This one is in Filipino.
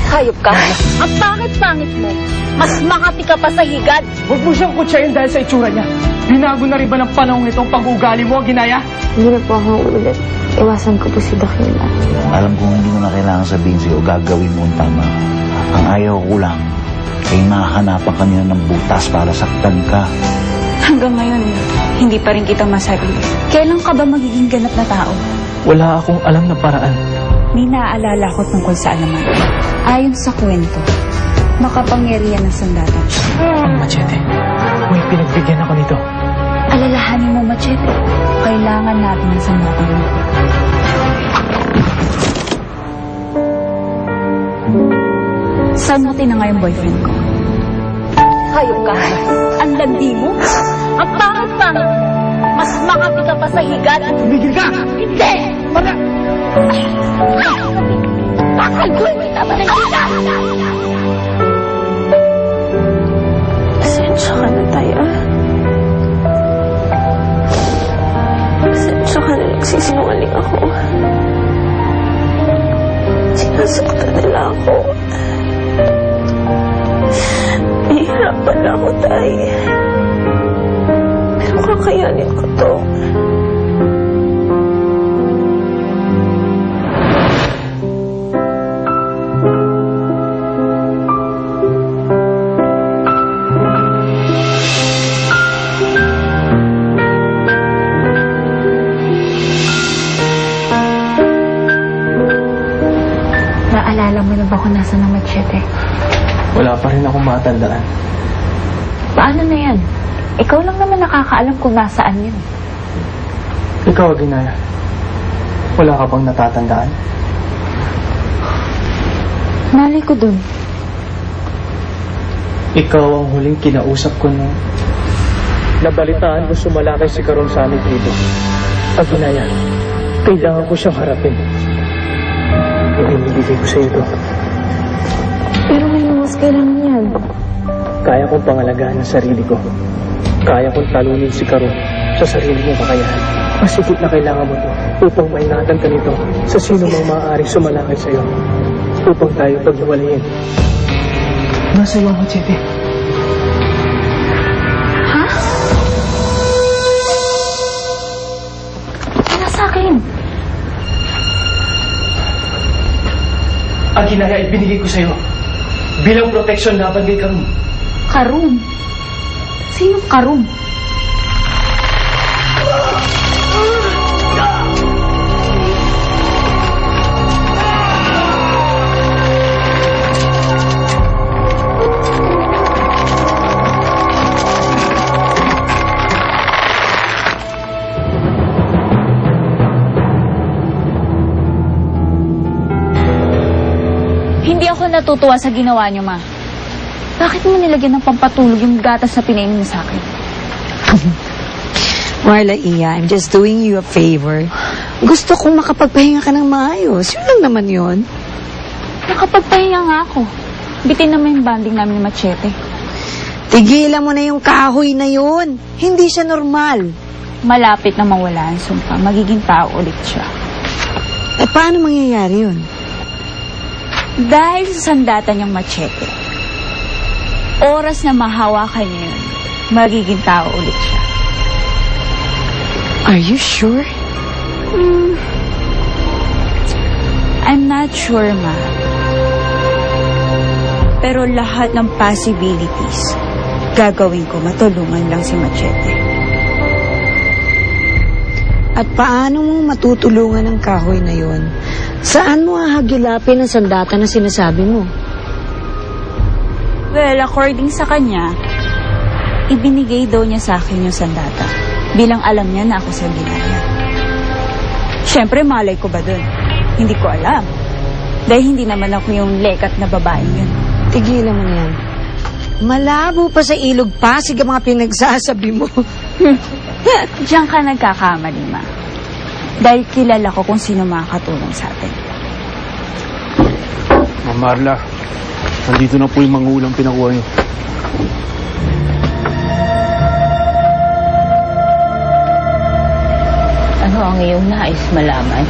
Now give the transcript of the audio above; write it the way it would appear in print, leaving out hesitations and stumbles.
Hayop ka. Ang pangit-pangit mo. Mas makati ka pa sa higad. Huwag mo siyang kutsayin dahil sa itsura niya. Binago na rin ba ng panahon itong pag-uugali mo, Ginaya? Hindi na po ako ulit. Iwasan ko po si Dakila. Alam kong hindi mo na kailangan sabihin sa'yo, gagawin mo ang tama. Ang ayaw ko lang ay mahanapan kanina ng butas para saktan ka. Hanggang ngayon, hindi pa rin kita masarili. Kailan ka ba magiging ganap na tao? Wala akong alam na paraan. May naaalala ko tungkol sa alaman. Ayon sa kwento, makapangyarihan ng sandata siya. Ang machete. May pinagbigyan ako nito. Alalahanin mo, Machete. Kailangan natin ng sandata mo. Saan mo tinangay yung boyfriend ko? Hayop ka. Ang landi mo. Ang pangit-pangit mo. Mas makati ka pa sa higad. Tumigil ka! Hindi! Para! Kakalkuhin mo yung tama ng higad! Pasensya ka na, Taya. Pasensya ka na nagsisinungaling ako. Sinasaktan nila ako. Nahihirapan na ako, Tay. Pero kakayanin ko to. Naalala mo na ba kung nasa ng Machete? Wala pa rin akong matandaan. Paano na yan? Ikaw lang naman nakakaalam kung nasaan yun. Ikaw, Ginaya. Wala ka bang natatandaan? Malay ko dun. Ikaw ang huling kinausap ko nung nabalitaan ko sumalakay si Caron sa aming tribo. Ginaya, kailangan ko siyang harapin. Ibinibigay ko sa iyo ito. Pero ngayon mas kailangan yan. Kaya kong pangalagaan ang sarili ko. Kaya kong talunin si Caron sa sarili mong kakayahan. Masigit na kailangan mo ito upang maingatan ka nito sa sino mang maaaring sumalakay sa iyo. Upang tayo paghiwalayin. Nasa iyo ang machete. Ha? Nasa akin. Ang Ginaya ay binigay ko sa iyo bilang proteksyon laban kay Caron. Karum. Sino Karum? Hindi ako natutuwa sa ginawa niyo, Ma. Bakit mo nilagyan ng pampatulog yung gatas na pinainin mo sa akin? Marla, Iya, I'm just doing you a favor. Gusto kong makapagpahinga ka ng maayos. Yun lang naman yun. Nakapagpahinga nga ako. Bitin naman yung banding namin ni Machete. Tigilan mo na yung kahoy na yun. Hindi siya normal. Malapit na mawala ang sumpa. Magiging tao ulit siya. Eh, paano mangyayari yun? Dahil sa sandata niyang Machete, oras na mahawakan niya yun, magiging tao ulit siya. Are you sure? I'm not sure, Ma. Pero lahat ng possibilities, gagawin ko matulungan lang si Machete. At paano mo matutulungan ang kahoy na yun? Saan mo hahagilapin ang sandata na sinasabi mo? Well, according sa kanya, ibinigay daw niya sa akin yung sandata bilang alam niya na ako sa Ginaya. Siyempre, malay ko ba dun? Hindi ko alam. Dahil hindi naman ako yung lekat na babae yun. Tigilan mo na yan. Malabo pa sa ilog Pasig ang mga pinagsasabi mo. Diyan ka nagkakamali, Ma. Dahil kilala ko kung sino makakatulong sa atin. Ma'am Marla, nandito na po yung mga ulang pinakuha niyo. Ano ang iyong nais malaman?